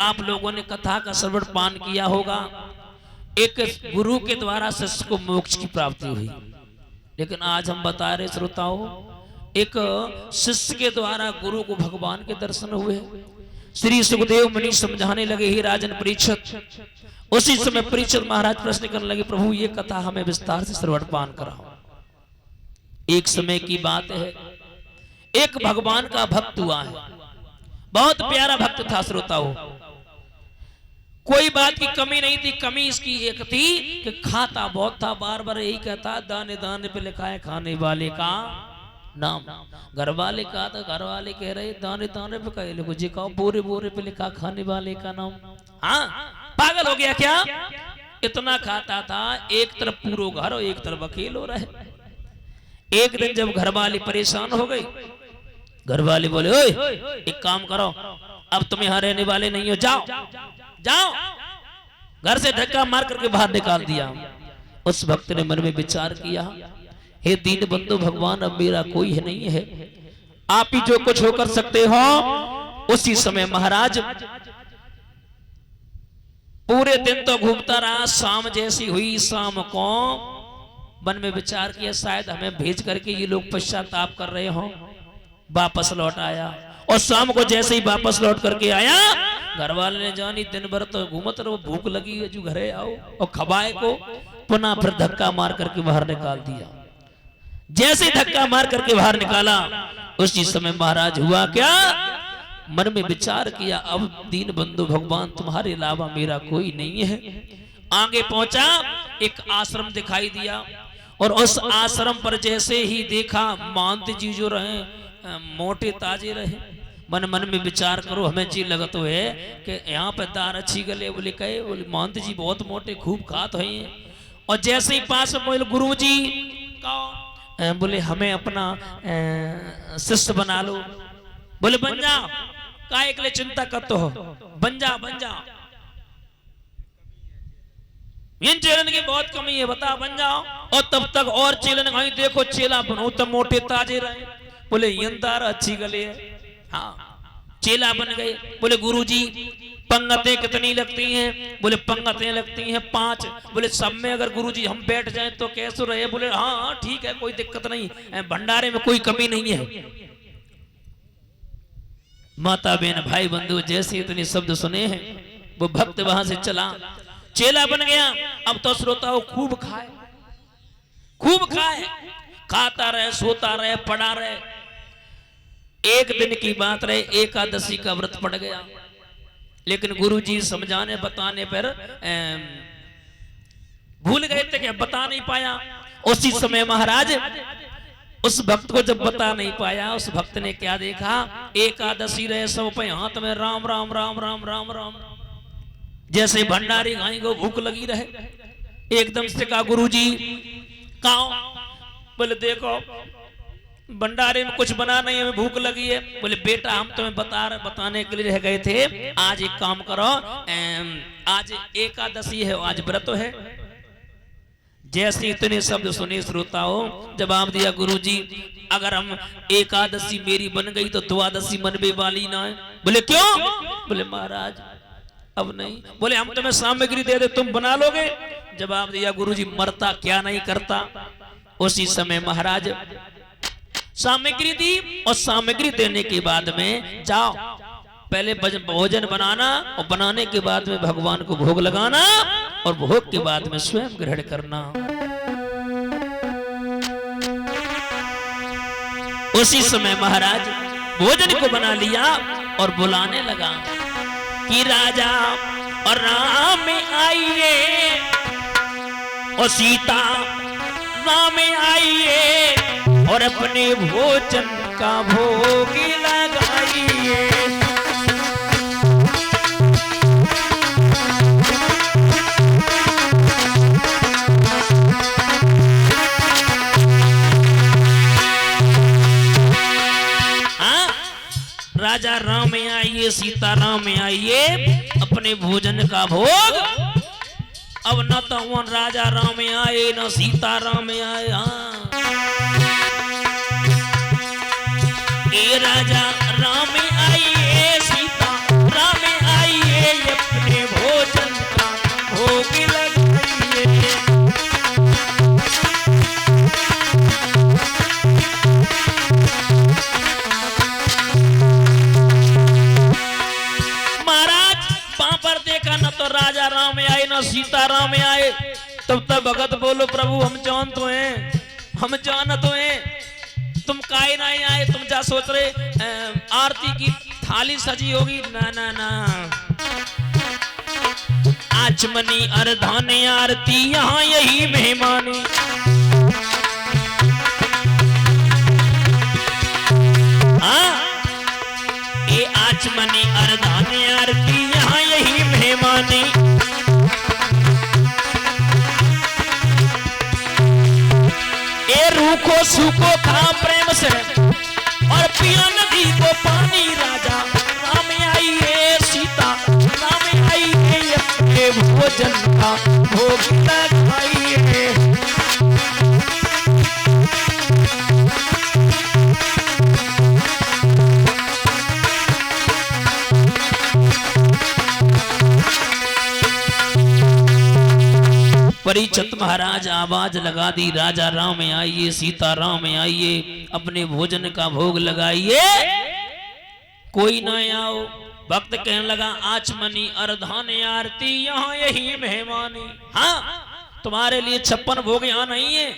आप लोगों ने कथा का श्रवण पान किया होगा। एक गुरु के द्वारा शिष्य को मोक्ष की प्राप्ति हुई, लेकिन आज हम बता रहे श्रोताओं, एक शिष्य के द्वारा गुरु को भगवान के दर्शन हुए। श्री सुखदेव मुनि समझाने लगे, ही राजन परीक्षित। उसी समय परीक्षित महाराज प्रश्न करने लगे, प्रभु ये कथा हमें विस्तार से श्रवण पान कराओ। एक समय की बात है, एक भगवान का भक्त हुआ है, बहुत प्यारा भक्त था श्रोताओं। कोई बात की कमी नहीं थी, कमी इसकी एक थी कि खाता बहुत था, बार बार यही कहता, दाने दाने पे लिखा है खाने वाले का नाम। घर वाले का था, घर वाले कह रहे दाने दाने पे कहे लिखो जी, कहो बोरे बोरे पे लिखा खाने वाले का नाम। हाँ, पागल हो गया क्या? इतना खाता था, एक तरफ पूरो घर और एक तरफ अकेलो रहे। एक दिन जब घर वाले परेशान हो गई, घर वाले बोले, ओए एक काम करो, अब तुम यहाँ रहने वाले नहीं हो, जाओ जाओ। घर से धक्का मार करके बाहर निकाल दिया। उस भक्त ने मन में विचार किया, हे दीन बंधु भगवान, अब मेरा कोई है नहीं है, आप ही जो कुछ हो कर सकते हो। उसी समय महाराज पूरे दिन तो घूमता रहा, शाम जैसी हुई, शाम को मन में विचार किया, शायद हमें भेज करके ये लोग पश्चाताप कर रहे हो। वापस लौट आया, और शाम को जैसे ही वापस लौट करके आया, घर वाले ने जानी दिन भर तो घूमत रहो, भूख लगी है जो घरे आओ, और खबाए को पुनः फिर धक्का मार करके बाहर निकाल दिया। जैसे धक्का मार करके बाहर निकाला, उसी समय महाराज हुआ क्या, मन में विचार किया, अब दीन बंधु भगवान तुम्हारे अलावा मेरा कोई नहीं है। आगे पहुंचा, एक आश्रम दिखाई दिया, और उस आश्रम पर जैसे ही देखा, महंत जी जो रहे मोटे ताजे रहे। मन मन में विचार करो, हमें जी लगा तो है कि यहाँ पे दार अच्छी गले, बोले कहे, बोले महंत जी बहुत मोटे खूब खात है। और जैसे ही पास में बोले गुरु जी का, बोले हमें अपना शिष्य बना लो। बोले बन जाओ, काहे के लिए चिंता करते हो, बन जाओ बन जाओ, इन चेलन की बहुत कमी है, बता बन जाओ। और तब तक और चेलन भाई देखो, चेला बनो तो मोटे ताजे रहे। बोले यंदार अच्छी गले है, हाँ चेला बन गए। बोले गुरुजी पंगतें कितनी लगती हैं? बोले पंगतें लगती हैं 5। बोले सब में अगर गुरुजी हम बैठ जाएं तो कैसे रहे? बोले हाँ ठीक है, कोई दिक्कत नहीं, भंडारे में कोई कमी नहीं है। माता बहन भाई बंधु जैसे इतने शब्द सुने हैं, वो भक्त वहां से चला, चेला बन गया। अब तो श्रोताओं खूब खाए, खूब खाए, खाता रहे, सोता रहे, पड़ा रहे। एक दिन की बात रहे, एकादशी का व्रत पड़ गया, लेकिन गुरुजी समझाने बताने पर भूल गए थे कि बता नहीं पाया। उसी समय महाराज उस भक्त को जब बता नहीं पाया, उस भक्त ने क्या देखा, एकादशी रहे, सब पे हाथ में राम राम राम राम राम राम, जैसे भंडारी गाय को भूख लगी रहे। एकदम से कहा गुरुजी काओ? बोले देखो भंडारे में कुछ बना नहीं है, हमें भूख लगी है। बोले बेटा हम तुम्हें बताने के लिए रह गए थे, आज एक काम करो, आज एकादशी है, आज व्रत है। जैसे इतने शब्द सुने श्रोताओं, जवाब दिया गुरुजी अगर हम एकादशी मेरी बन गई तो द्वादशी बनने वाली ना है। बोले क्यों? बोले महाराज अब नहीं। बोले हम तुम्हें सामग्री दे दे, तुम बना लोगे? जवाब दिया गुरुजी मरता क्या नहीं करता। उसी समय महाराज सामग्री दी, और सामग्री देने के बाद में जाओ पहले भोजन बनाना, और बनाने के बाद में भगवान को भोग लगाना, और भोग के बाद में स्वयं ग्रहण करना। उसी समय महाराज भोजन को बना लिया और बुलाने लगा कि राजा और राम आइए, और सीता राम आइए, और अपने भोजन का भोग लगाइए। राजा राम आइए, सीता राम आइए, अपने भोजन का भोग। अब न तो राजा राम आए न सीता राम आए। ए राजा राम आइए, सीता राम आइए, ना सीताराम आए। तब तक भगत बोलो प्रभु हम जान तो हैं, हम जान तो हैं, तुम काहे ना आए, तुम क्या सोच रहे आरती की थाली सजी होगी, ना ना ना, आचमनी अर्धाने आरती यहाँ यही मेहमानी। हाँ ये आचमनी अर्धाने आरती यहाँ यही मेहमानी। ए रूखो सूखो खा प्रेम से और पिया नदी को पानी। राजा राम आइए, सीता राम आइए, अपने भोजन का भोग लगाइए। परीक्षित महाराज आवाज लगा दी, राजा राम आइए, सीता राम आइए, अपने भोजन का भोग लगाइए। कोई ना आओ। भक्त कहने लगा आचमनी अर्धाने आरती यहाँ यही मेहमानी। हाँ तुम्हारे लिए 56 भोग यहाँ नहीं है,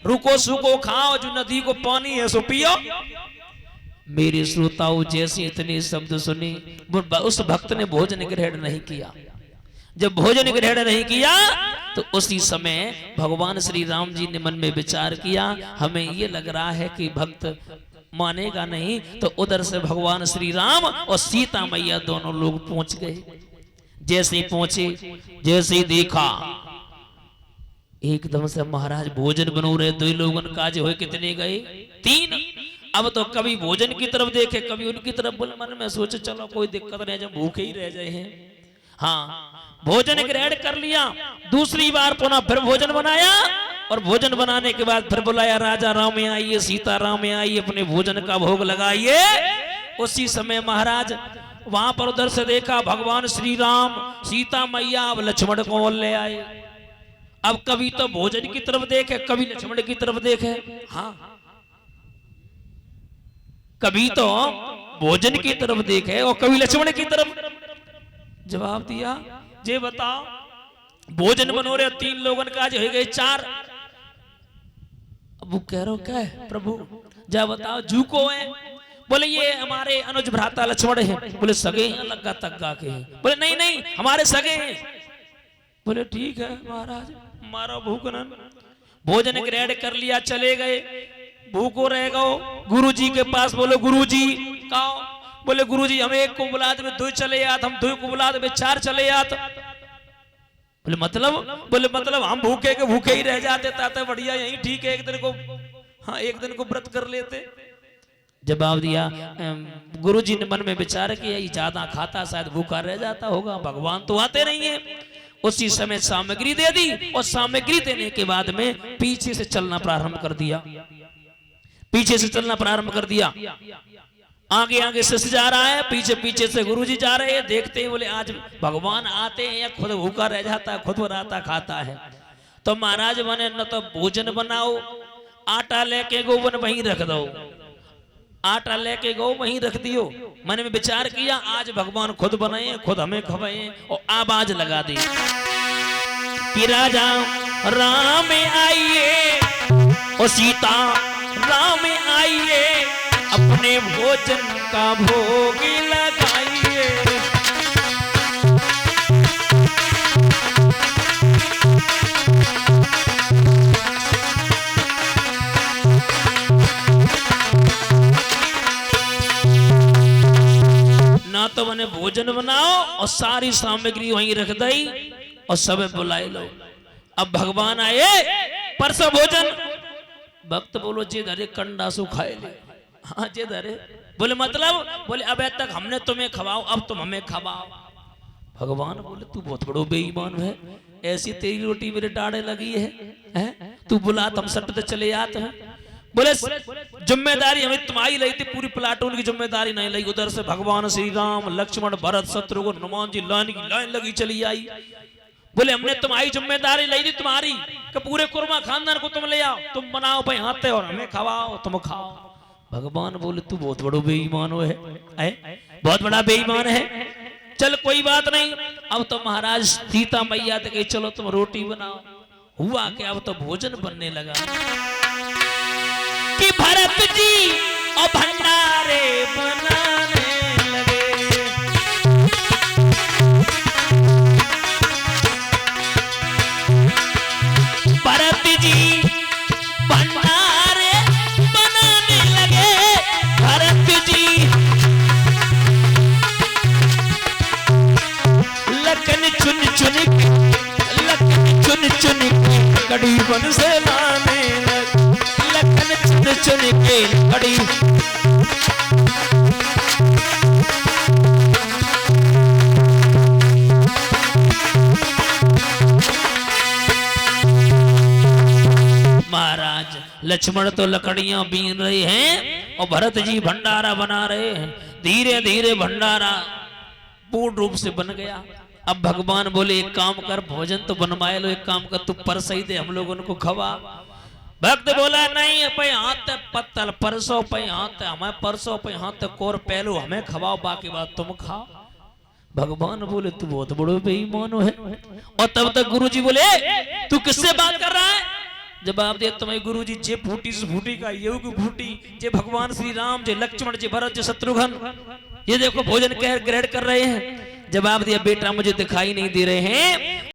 रुको सुको खाओ, जो नदी को पानी है सो पियो। मेरे श्रोताओं जैसे इतने शब्द सुने, उस भक्त ने भोजन ग्रहण नहीं किया। जब भोजन ग्रहण नहीं किया तो उसी समय भगवान श्री राम जी ने मन में विचार किया, हमें ये लग रहा है कि भक्त मानेगा नहीं। तो उधर से भगवान श्री राम और सीता मैया दोनों लोग पहुंच गए। जैसे ही पहुंचे, जैसे ही देखा, एकदम से महाराज भोजन बनो रहे। दो लोगन काज हुए, कितने गए? 3। अब तो कभी भोजन की तरफ देखे, कभी उनकी तरफ, बोले मन में सोचे चलो कोई दिक्कत नहीं, जब भूखे ही रह जाए हैं। हाँ भोजन ग्रहण कर लिया। दूसरी बार पुनः फिर भोजन बनाया और भोजन बनाने के बाद फिर बुलाया, राजा राम आइए, सीता राम आइए, अपने भोजन का भोग लगाइए। उसी समय महाराज वहां पर उधर से देखा भगवान श्री राम, सीता मैया, अब लक्ष्मण को ले आए। अब कभी तो भोजन की तरफ देखे, कभी लक्ष्मण की तरफ देखे। हाँ कभी तो भोजन की तरफ देखे और कभी लक्ष्मण की तरफ। जवाब दिया, जे बताओ भोजन बनो रहे 3 लोगन का जो हो गए 4। अब वो कह रहे हो क्या है प्रभु, जा बताओ जू को है। बोले ये हमारे अनुज भ्राता लक्ष्मण है। बोले सगे हैं, लग्गा तग्गा के हैं। बोले नहीं नहीं हमारे सगे हैं। बोले ठीक है महाराज, हमारा भूखनन। भोजन ग्रहण कर लिया, चले गए। भूखो रह गए। गुरुजी के पास बोलो गुरुजी कहो। बोले गुरुजी हम 1 को बुला दे 2 चले आत, हम 2 को बुला दे 4 चले आत। बोले मतलब? बोले मतलब हम भूखे के भूखे ही रह जाते, ताते बढ़िया यही ठीक है, एक दिन को, हाँ 1 दिन को व्रत कर लेते। जवाब दिया, गुरुजी ने मन में विचार किया ये ज्यादा खाता शायद भूखा रह जाता होगा, भगवान तो आते नहीं है। उसी समय सामग्री दे दी और सामग्री देने के बाद में पीछे से चलना प्रारंभ कर दिया। पीछे से चलना प्रारंभ कर दिया। आगे आगे शिष्य जा रहा है, पीछे पीछे से गुरुजी जा रहे हैं। देखते हैं बोले आज भगवान आते हैं या खुद भूखा रह जाता है, खुद बनाता खाता है। तो महाराज बने न तो भोजन बनाओ, आटा लेके गो बन वहीं रख दो, आटा लेके गो वहीं रख दियो। मन में विचार किया आज भगवान खुद बनाए, खुद हमें खवाए। और आवाज लगा दी कि राजा राम आइए और सीता राम आइए, अपने भोजन का भोग लगाइए। ना तो मैंने भोजन बनाओ और सारी सामग्री वहीं रख दी और सब बुलाए लो। अब भगवान आए, परसों भोजन। भक्त बोलो जे धरे कंडा सु खाए ले। हाँ जे धरे। बोले मतलब? बोले अब तक हमने तुम्हें खवाओ, अब तुम हमें खवाओ। भगवान बोले तू बहुत बड़ो बेईमान है, ऐसी तेरी रोटी मेरे डाढ़े लगी है? तू बुला हम सट चले आते हैं। बोले जिम्मेदारी हमें तुम्हारी ली थी, पूरी प्लाटून की जिम्मेदारी नहीं ली। उधर से भगवान श्री राम, लक्ष्मण, भरत, शत्रुघ्न, हनुमान जी लाइन की लाइन लगी चली आई। बोले हमने तुम्हारी जिम्मेदारी ली थी, तुम्हारी कि पूरे कुर्मा खानदान को तुम ले आओ, तुम बनाओ भाई हाथे और हमें खवाओ, तुम खाओ। भगवान बोले तू बहुत बड़ो बेईमान है, बहुत बड़ा बेईमान है। चल कोई बात नहीं। अब तो महाराज सीता मैया तो कही चलो तुम रोटी बनाओ। हुआ कि अब तो भोजन बनने लगा कि भरत जी और भंडारे बनाने लगे। भरत जी भंडारे बनाने लगे। भरत जी लखन चुन चुन कड़ी बन से लाने लगे। लखन चुन चुन के कड़ी महाराज लक्ष्मण तो लकड़ियां बीन रहे हैं और भरत जी भंडारा बना रहे हैं। धीरे धीरे भंडारा पूर्ण रूप से बन गया। अब भगवान बोले एक काम कर, भोजन तो बनवाए लो, एक काम कर तू परस ही दे, हम लोग उनको खवा। भक्त बोला नहीं पे हाथ पत्तल परसों पे हाथ हमें परसों पे हाथ कोर पहलू हमें खवाओ, बाकी बात तुम खाओ। भगवान बोले तू बहुत बड़ो बेईमान है। और तब तक गुरुजी बोले तू किससे बात कर रहा है? जवाब दे तुम्हें गुरुजी जे फूटी से फूटी का योग फूटी, जे भगवान श्री राम, जे लक्ष्मण, जे भरत, जे शत्रुघ्न, ये देखो भोजन ग्रहण कर रहे हैं। जवाब दिया बेटा मुझे दिखाई नहीं दे रहे हैं।